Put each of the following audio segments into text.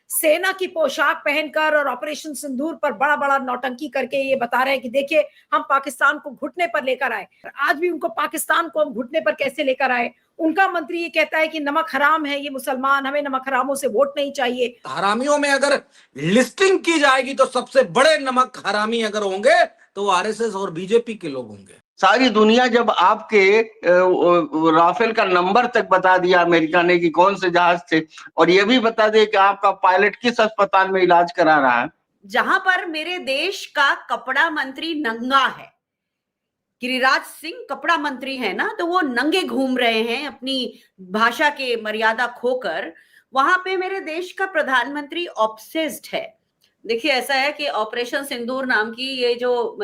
सेना की पोशाक पहनकर और ऑपरेशन सिंदूर पर बड़ा बड़ा नौटंकी करके ये बता रहे हैं कि देखिए हम पाकिस्तान को घुटने पर लेकर आए। आज भी उनको पाकिस्तान को हम घुटने पर कैसे लेकर आए। उनका मंत्री ये कहता है कि नमक हराम है, ये मुसलमान, हमें नमक हरामों से वोट नहीं चाहिए। हरामियों में अगर लिस्टिंग की जाएगी तो सबसे बड़े नमक हरामी अगर होंगे तो आरएसएस और बीजेपी के लोग होंगे। सारी दुनिया जब आपके राफेल का नंबर तक बता दिया अमेरिका ने कि कौन से जहाज थे, और ये भी बता दिया कि आपका पायलट किस अस्पताल में इलाज करा रहा है, जहां पर मेरे देश का कपड़ा मंत्री नंगा है, गिरिराज सिंह कपड़ा मंत्री है ना, तो वो नंगे घूम रहे हैं अपनी भाषा के मर्यादा खोकर। वहां पे मेरे देश का प्रधानमंत्री ऑब्सेस्ड है। देखिए ऐसा है कि ऑपरेशन सिंदूर नाम की ये जो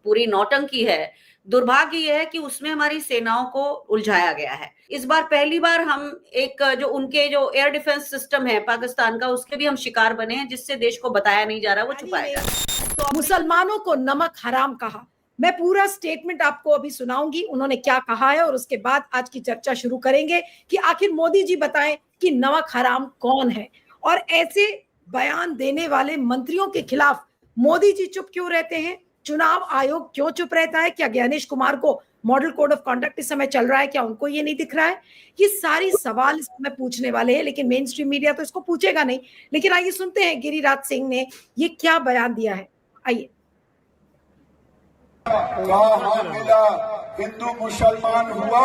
पूरी नौटंकी है, दुर्भाग्य यह है कि उसमें हमारी सेनाओं को उलझाया गया है। इस बार पहली बार हम एक जो उनके जो एयर डिफेंस सिस्टम है पाकिस्तान का, उसके भी हम शिकार बने हैं, जिससे देश को बताया नहीं जा रहा, वो छुपाया जा रहा है। तो मुसलमानों को नमक हराम कहा। मैं पूरा स्टेटमेंट आपको अभी सुनाऊंगी उन्होंने क्या कहा है, और उसके बाद आज की चर्चा शुरू करेंगे कि आखिर मोदी जी बताएं कि नमक हराम कौन है, और ऐसे बयान देने वाले मंत्रियों के खिलाफ मोदी जी चुप क्यों रहते हैं, चुनाव आयोग क्यों चुप रहता है, क्या ज्ञानेश कुमार को मॉडल कोड ऑफ कंडक्ट इस समय चल रहा है, क्या उनको ये नहीं दिख रहा है। ये सारी सवाल इस समय पूछने वाले हैं, लेकिन मेन स्ट्रीम मीडिया तो इसको पूछेगा नहीं। लेकिन आइए सुनते हैं गिरिराज सिंह ने ये क्या बयान दिया है। आइए। कहा मिला, हिंदू मुसलमान हुआ,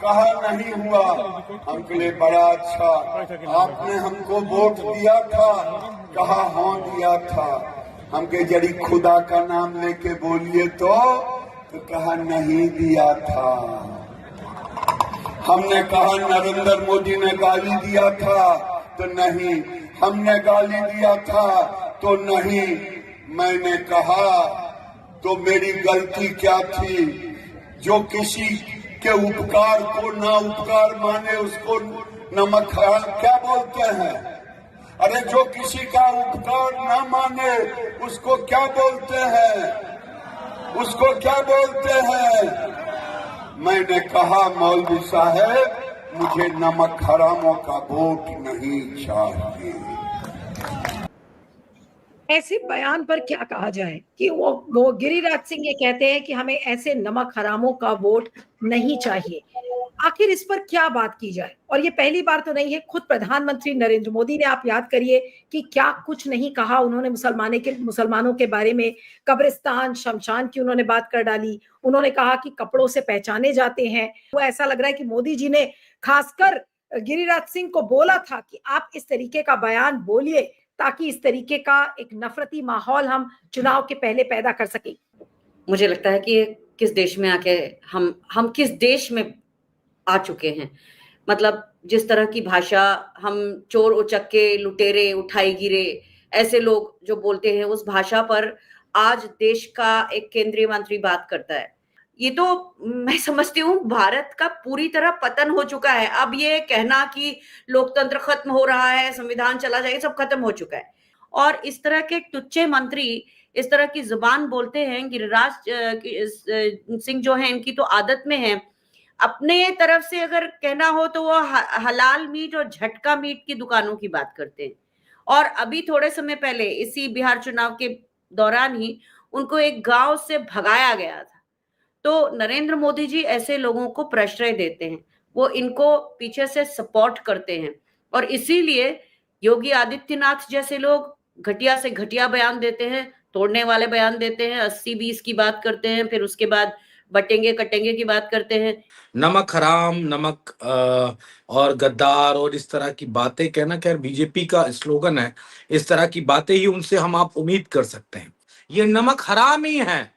कहा नहीं हुआ। हमके लिए बड़ा अच्छा, आपने हमको वोट दिया था, कहा हाँ दिया था। हमके जड़ी खुदा का नाम लेके बोलिए तो कहा नहीं दिया था। हमने कहा नरेंद्र मोदी ने गाली दिया था तो नहीं, हमने गाली दिया था तो नहीं। मैंने कहा तो मेरी गलती क्या थी, जो किसी के उपकार को ना उपकार माने उसको नमक हराम क्या बोलते हैं। अरे जो किसी का उपकार ना माने उसको क्या बोलते हैं, उसको क्या बोलते हैं। मैंने कहा मौलवी साहब मुझे नमक हरामों का वोट नहीं चाहिए। ऐसे बयान पर क्या कहा जाए कि वो गिरिराज सिंह ये कहते हैं कि हमें ऐसे नमक हरामों का वोट नहीं चाहिए। आखिर इस पर क्या बात की जाए। और ये पहली बार तो नहीं है, खुद प्रधानमंत्री नरेंद्र मोदी ने, आप याद करिए कि क्या कुछ नहीं कहा उन्होंने मुसलमानों के बारे में। कब्रिस्तान शमशान की उन्होंने बात कर डाली। उन्होंने कहा कि कपड़ों से पहचाने जाते हैं। वो ऐसा लग रहा है कि मोदी जी ने खासकर गिरिराज सिंह को बोला था कि आप इस तरीके का बयान बोलिए ताकि इस तरीके का एक नफरती माहौल हम चुनाव के पहले पैदा कर सकें। मुझे लगता है कि किस देश में आके हम किस देश में आ चुके हैं। मतलब जिस तरह की भाषा हम चोर उचक्के, लुटेरे, उठाई गिरे, ऐसे लोग जो बोलते हैं, उस भाषा पर आज देश का एक केंद्रीय मंत्री बात करता है। ये तो मैं समझती हूँ भारत का पूरी तरह पतन हो चुका है। अब ये कहना कि लोकतंत्र खत्म हो रहा है, संविधान चला जाएगा, सब खत्म हो चुका है। और इस तरह के टुच्चे मंत्री इस तरह की जुबान बोलते हैं। गिरिराज सिंह जो है, इनकी तो आदत में है, अपने तरफ से अगर कहना हो तो वो हलाल मीट और झटका मीट की दुकानों की बात करते हैं। और अभी थोड़े समय पहले इसी बिहार चुनाव के दौरान ही उनको एक गांव से भगाया गया था। तो नरेंद्र मोदी जी ऐसे लोगों को प्रश्रय देते हैं, वो इनको पीछे से सपोर्ट करते हैं। और इसीलिए योगी आदित्यनाथ जैसे लोग घटिया से घटिया बयान देते हैं, तोड़ने वाले बयान देते हैं, 80-20 की बात करते हैं, फिर उसके बाद बटेंगे कटेंगे की बात करते हैं। नमक हराम, नमक और गद्दार और इस तरह की बातें कहना खैर बीजेपी का स्लोगन है। इस तरह की बातें ही उनसे हम आप उम्मीद कर सकते हैं। ये नमक हराम ही है,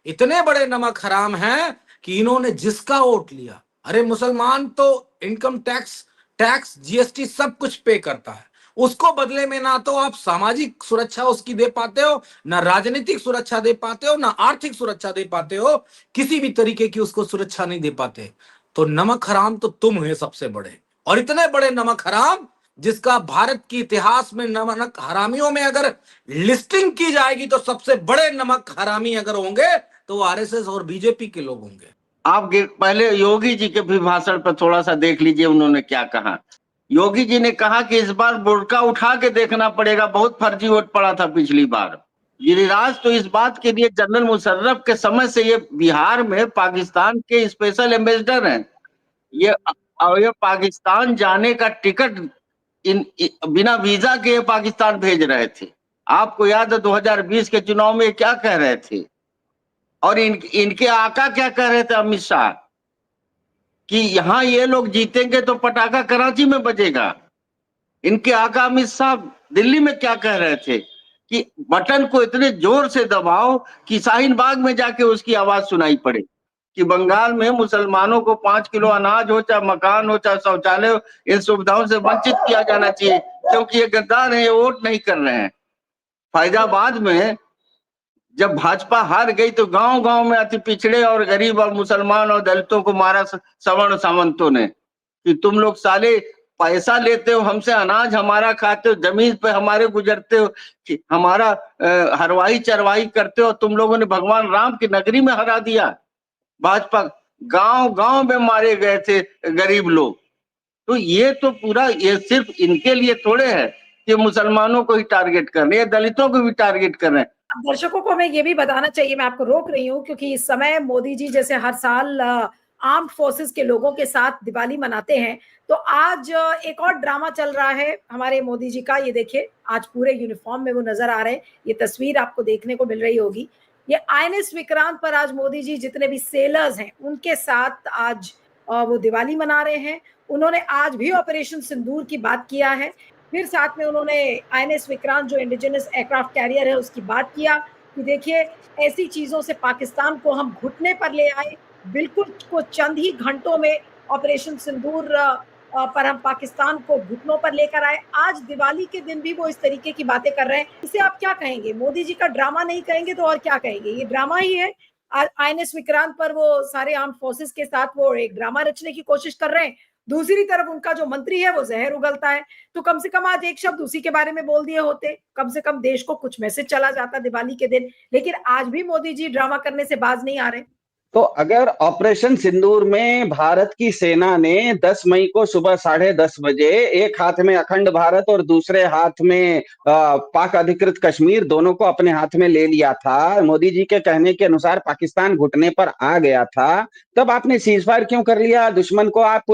इतने बड़े नमक हराम हैं कि इन्होंने जिसका वोट लिया, अरे मुसलमान तो इनकम टैक्स जीएसटी सब कुछ पे करता है, उसको बदले में ना तो आप सामाजिक सुरक्षा उसकी दे पाते हो, ना राजनीतिक सुरक्षा दे पाते हो, ना आर्थिक सुरक्षा दे पाते हो, किसी भी तरीके की उसको सुरक्षा नहीं दे पाते। तो नमक हराम तो तुम है सबसे बड़े, और इतने बड़े नमक हराम जिसका भारत के इतिहास में नमक हरामियों में अगर लिस्टिंग की जाएगी तो सबसे बड़े नमक हरामी अगर होंगे तो आरएसएस और बीजेपी के लोग होंगे। आप पहले योगी जी के भी भाषण पर थोड़ा सा देख लीजिए, उन्होंने क्या कहा। योगी जी ने कहा कि इस बार बुर्का उठा के देखना पड़ेगा, बहुत फर्जी वोट पड़ा था पिछली बार। गिरिराज तो इस बात के लिए जनरल मुशर्रफ के समय से ये बिहार में पाकिस्तान के स्पेशल एम्बेसडर हैं। ये पाकिस्तान जाने का टिकट बिना वीजा के पाकिस्तान भेज रहे थे। आपको याद है 2020 के चुनाव में क्या कह रहे थे, और इनके आका क्या कह रहे थे अमित शाह, कि यहां ये लोग जीतेंगे तो पटाखा कराची में बजेगा। इनके आका अमित शाह दिल्ली में क्या कह रहे थे कि बटन को इतने जोर से दबाओ कि शाहीन बाग में जाके उसकी आवाज सुनाई पड़े, कि बंगाल में मुसलमानों को 5 किलो अनाज हो, चाहे मकान हो, चाहे शौचालय हो, इन सुविधाओं से वंचित किया जाना चाहिए, क्योंकि ये गद्दार है, ये वोट नहीं कर रहे हैं। फैजाबाद में जब भाजपा हार गई तो गांव गांव में अति पिछड़े और गरीब और मुसलमान और दलितों को मारा सवर्ण सामंतों ने, कि तुम लोग साले पैसा लेते हो हमसे, अनाज हमारा खाते हो, जमीन पे हमारे गुजरते हो, हमारा हरवाही चरवाही करते हो, तुम लोगों ने भगवान राम की नगरी में हरा दिया। भाजपा गांव गांव में मारे गए थे गरीब लोग। तो ये तो पूरा, ये सिर्फ इनके लिए थोड़े है कि मुसलमानों को ही टारगेट कर रहे हैं, दलितों को भी टारगेट कर रहे हैं। दर्शकों को हमें ये भी बताना चाहिए, मैं आपको रोक रही हूँ क्योंकि इस समय मोदी जी जैसे हर साल आर्म्ड फोर्सेस के लोगों के साथ दिवाली मनाते हैं, तो आज एक और ड्रामा चल रहा है हमारे मोदी जी का। ये देखिए, आज पूरे यूनिफॉर्म में वो नजर आ रहे हैं, ये तस्वीर आपको देखने को मिल रही होगी। ये INS विक्रांत पर आज मोदी जी जितने भी सेलर्स हैं उनके साथ आज वो दिवाली मना रहे हैं। उन्होंने आज भी ऑपरेशन सिंदूर की बात किया है, फिर साथ में उन्होंने INS विक्रांत जो इंडिजिनस एयरक्राफ्ट कैरियर है उसकी बात किया कि देखिए ऐसी चीजों से पाकिस्तान को हम घुटने पर ले आए, बिल्कुल को चंद ही घंटों में ऑपरेशन सिंदूर पर हम पाकिस्तान को घुटनों पर लेकर आए। आज दिवाली के दिन भी वो इस तरीके की बातें कर रहे हैं, इसे आप क्या कहेंगे? मोदी जी का ड्रामा नहीं कहेंगे तो और क्या कहेंगे? ये ड्रामा ही है। INS विक्रांत पर वो सारे आर्म फोर्सेस के साथ वो एक ड्रामा रचने की कोशिश कर रहे हैं, दूसरी तरफ उनका जो मंत्री है वो जहर उगलता है। तो कम से कम आज एक शब्द उसी के बारे में बोल दिए होते, कम से कम देश को कुछ मैसेज चला जाता दिवाली के दिन। लेकिन आज भी मोदी जी ड्रामा करने से बाज नहीं आ रहे। तो अगर ऑपरेशन सिंदूर में भारत की सेना ने 10 मई को सुबह 10:30 बजे एक हाथ में अखंड भारत और दूसरे हाथ में पाक अधिकृत कश्मीर दोनों को अपने हाथ में ले लिया था, मोदी जी के कहने के अनुसार पाकिस्तान घुटने पर आ गया था, तब आपने सीजफायर क्यों कर लिया? दुश्मन को आप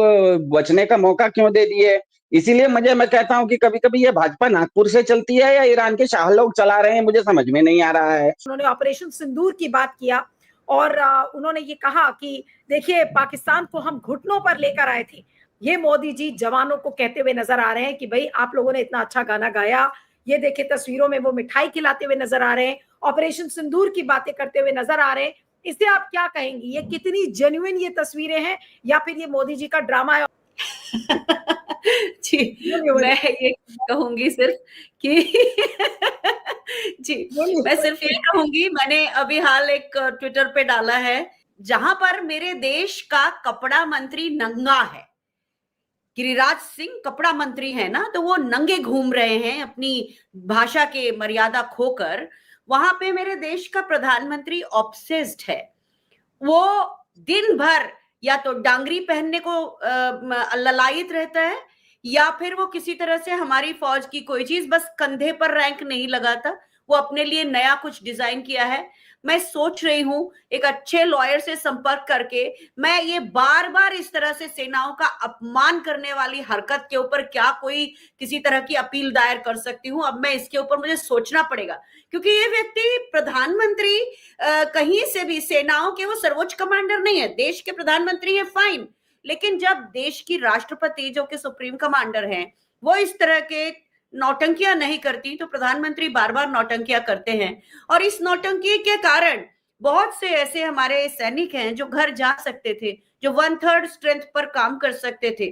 बचने का मौका क्यों दे दिए? इसीलिए मैं कहता हूं कि कभी कभी ये भाजपा नागपुर से चलती है या ईरान के शाह लोग चला रहे हैं, मुझे समझ में नहीं आ रहा है। उन्होंने ऑपरेशन सिंदूर की बात किया और उन्होंने ये कहा कि देखिए पाकिस्तान को हम घुटनों पर लेकर आए थे। ये मोदी जी जवानों को कहते हुए नजर आ रहे हैं कि भाई आप लोगों ने इतना अच्छा गाना गाया, ये देखिए तस्वीरों में वो मिठाई खिलाते हुए नजर आ रहे हैं, ऑपरेशन सिंदूर की बातें करते हुए नजर आ रहे हैं। इसे आप क्या कहेंगी? ये कितनी जेन्युइन ये तस्वीरें हैं या फिर ये मोदी जी का ड्रामा है? जी, मैं ये कहूंगी सिर्फ कि जी, मैं सिर्फ ये कहूंगी, मैंने अभी हाल एक ट्विटर पे डाला है, जहां पर मेरे देश का कपड़ा मंत्री नंगा है, गिरिराज सिंह कपड़ा मंत्री है ना, तो वो नंगे घूम रहे हैं अपनी भाषा के मर्यादा खोकर। वहां पे मेरे देश का प्रधानमंत्री ऑब्सेस्ड है, वो दिन भर या तो डांगरी पहनने को ललायित रहता है या फिर वो किसी तरह से हमारी फौज की कोई चीज बस कंधे पर रैंक नहीं लगाता, वो अपने लिए नया कुछ डिजाइन किया है। मैं सोच रही हूं एक अच्छे लॉयर से संपर्क करके मैं ये बार बार इस तरह से सेनाओं का अपमान करने वाली हरकत के ऊपर क्या कोई किसी तरह की अपील दायर कर सकती हूँ। अब मैं इसके ऊपर मुझे सोचना पड़ेगा, क्योंकि ये व्यक्ति प्रधानमंत्री कहीं से भी सेनाओं के वो सर्वोच्च कमांडर नहीं है, देश के प्रधानमंत्री है फाइन, लेकिन जब देश की राष्ट्रपति जो कि सुप्रीम कमांडर हैं वो इस तरह के नौटंकियां नहीं करती तो प्रधानमंत्री बार बार नौटंकियां करते हैं। और इस नौटंकी के कारण बहुत से ऐसे हमारे सैनिक हैं जो घर जा सकते थे, जो 1/3 स्ट्रेंथ पर काम कर सकते थे,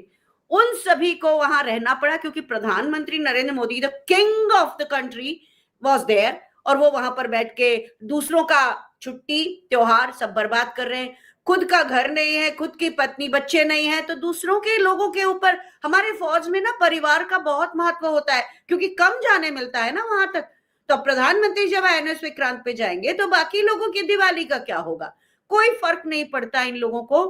उन सभी को वहां रहना पड़ा क्योंकि प्रधानमंत्री Narendra Modi the king of the country was there, और वो वहां पर बैठ के दूसरों का छुट्टी त्योहार सब बर्बाद कर रहे हैं। खुद का घर नहीं है, खुद की पत्नी बच्चे नहीं है, तो दूसरों के लोगों के ऊपर। हमारे फौज में ना परिवार का बहुत महत्व होता है क्योंकि कम जाने मिलता है ना वहां तक। तो प्रधानमंत्री जब INS विक्रांत पे जाएंगे तो बाकी लोगों की दिवाली का क्या होगा? कोई फर्क नहीं पड़ता इन लोगों को।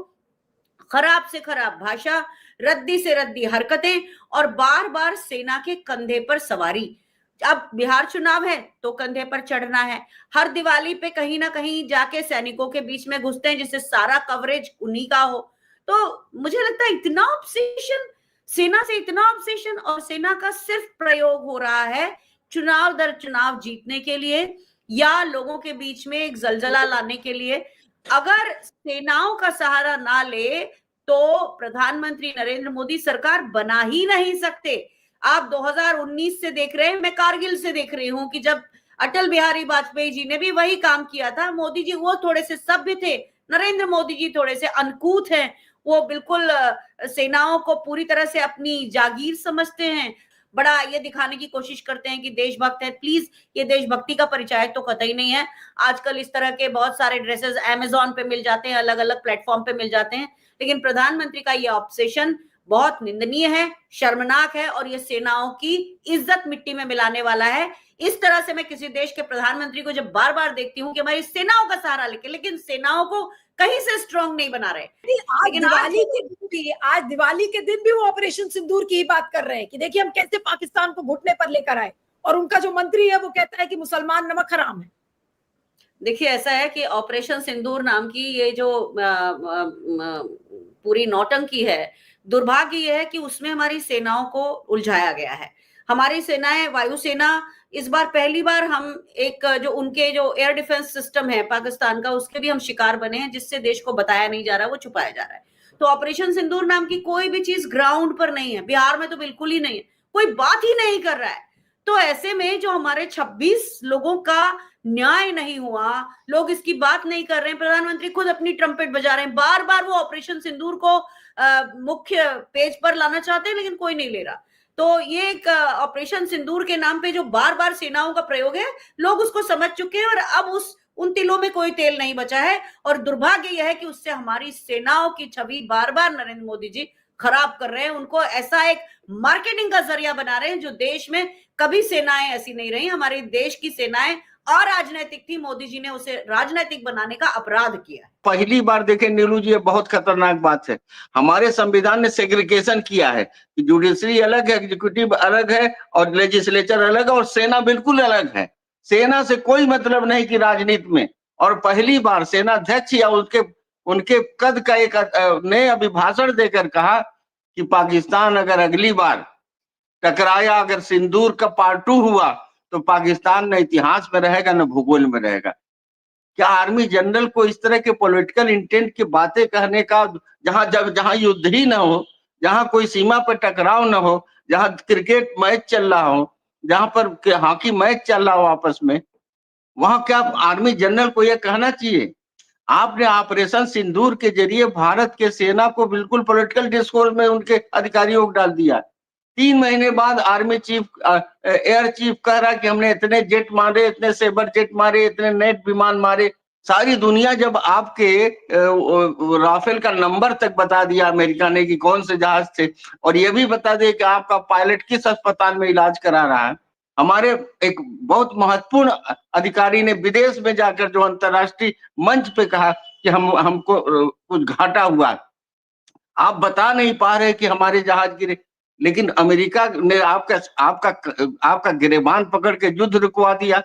खराब से खराब भाषा, रद्दी से रद्दी हरकतें और बार बार सेना के कंधे पर सवारी। अब बिहार चुनाव है तो कंधे पर चढ़ना है, हर दिवाली पे कहीं ना कहीं जाके सैनिकों के बीच में घुसते हैं जिससे सारा कवरेज उन्हीं का हो। तो मुझे लगता है इतना ऑब्सेशन, सेना से इतना ऑब्सेशन, और सेना का सिर्फ प्रयोग हो रहा है चुनाव दर चुनाव जीतने के लिए या लोगों के बीच में एक जलजला लाने के लिए। अगर सेनाओं का सहारा ना ले तो प्रधानमंत्री नरेंद्र मोदी सरकार बना ही नहीं सकते। आप 2019 से देख रहे हैं, मैं कारगिल से देख रही हूं कि जब अटल बिहारी वाजपेयी जी ने भी वही काम किया था, मोदी जी वो थोड़े से सभ्य थे, नरेंद्र मोदी जी थोड़े से अनकूथ हैं, वो बिल्कुल सेनाओं को पूरी तरह से अपनी जागीर समझते हैं, बड़ा ये दिखाने की कोशिश करते हैं कि देशभक्त है। प्लीज, ये देशभक्ति का परिचय तो कतई नहीं है। आजकल इस तरह के बहुत सारे ड्रेसेस अमेज़न पे मिल जाते हैं, अलग अलग प्लेटफॉर्म पे मिल जाते हैं, लेकिन प्रधानमंत्री का ये ऑब्सेशन बहुत निंदनीय है, शर्मनाक है, और ये सेनाओं की इज्जत मिट्टी में मिलाने वाला है। इस तरह से मैं किसी देश के प्रधानमंत्री को जब बार बार देखती हूँ कि हमारी सेनाओं का सहारा लेके, लेकिन सेनाओं को कहीं से स्ट्रांग नहीं बना रहे। आज दिवाली के दिन भी वो ऑपरेशन सिंदूर की ही बात कर रहे हैं कि देखिए हम कैसे पाकिस्तान को घुटने पर लेकर आए, और उनका जो मंत्री है वो कहता है कि मुसलमान नमक हराम है। देखिए, ऐसा है कि ऑपरेशन सिंदूर नाम की ये जो पूरी नौटंकी है, दुर्भाग्य यह है कि उसमें हमारी सेनाओं को उलझाया गया है। हमारी सेनाएं, वायुसेना, इस बार पहली बार हम एक जो उनके जो एयर डिफेंस सिस्टम है पाकिस्तान का, उसके भी हम शिकार बने हैं, जिससे देश को बताया नहीं जा रहा, वो छुपाया जा रहा है। तो ऑपरेशन सिंदूर नाम की कोई भी चीज ग्राउंड पर नहीं है, बिहार में तो बिल्कुल ही नहीं है, कोई बात ही नहीं कर रहा है। तो ऐसे में जो हमारे 26 लोगों का न्याय नहीं हुआ, लोग इसकी बात नहीं कर रहे हैं, प्रधानमंत्री खुद अपनी ट्रम्पेट बजा रहे हैं, बार बार वो ऑपरेशन सिंदूर को मुख्य पेज पर लाना चाहते हैं, लेकिन कोई नहीं ले रहा। तो ये एक ऑपरेशन सिंदूर के नाम पे जो बार बार सेनाओं का प्रयोग है, लोग उसको समझ चुके हैं, और अब उन तिलों में कोई तेल नहीं बचा है। और दुर्भाग्य यह है कि उससे हमारी सेनाओं की छवि बार बार नरेंद्र मोदी जी खराब कर रहे हैं, उनको ऐसा एक मार्केटिंग का जरिया बना रहे हैं जो देश में कभी सेनाएं ऐसी नहीं रही। हमारे देश की सेनाएं अराजनैतिक थी, मोदी जी ने उसे राजनैतिक बनाने का अपराध किया। पहली बार देखें नीलू जी, ये बहुत खतरनाक बात है। हमारे संविधान ने सेग्रीगेशन किया है कि जुडिशरी अलग है, एग्जीक्यूटिव अलग है, और लेजिस्लेचर अलग है, और सेना बिल्कुल अलग है। सेना से कोई मतलब नहीं कि राजनीति में। और पहली बार सेना अध्यक्ष या उनके कद का एक ने अभिभाषण देकर कहा कि पाकिस्तान अगर अगली बार टकराया, अगर सिंदूर का पार्ट 2 हुआ, तो पाकिस्तान न इतिहास में रहेगा न भूगोल में रहेगा। क्या आर्मी जनरल को इस तरह के पॉलिटिकल इंटेंट की बातें कहने का, जहां युद्ध ही ना हो, जहां कोई सीमा पर टकराव ना हो, जहां क्रिकेट मैच चल रहा हो, जहां पर हॉकी मैच चल रहा हो आपस में, वहां क्या आर्मी जनरल को यह कहना चाहिए? आपने ऑपरेशन सिंदूर के जरिए भारत के सेना को बिल्कुल पॉलिटिकल डिस्कोर्स में उनके अधिकारियों को डाल दिया। 3 महीने बाद आर्मी चीफ, एयर चीफ कह रहा कि हमने इतने जेट मारे, इतने सेबर जेट मारे, इतने नेट विमान मारे। सारी दुनिया जब आपके राफेल का नंबर तक बता दिया अमेरिका ने कि कौन से जहाज थे, और ये भी बता दिया कि आपका पायलट किस अस्पताल में इलाज करा रहा है। हमारे एक बहुत महत्वपूर्ण अधिकारी ने विदेश में जाकर जो अंतरराष्ट्रीय मंच पे कहा कि हमको कुछ घाटा हुआ। आप बता नहीं पा रहे कि हमारे जहाज गिरे, लेकिन अमेरिका ने आपका गिरेबान पकड़ के युद्ध रुकवा दिया।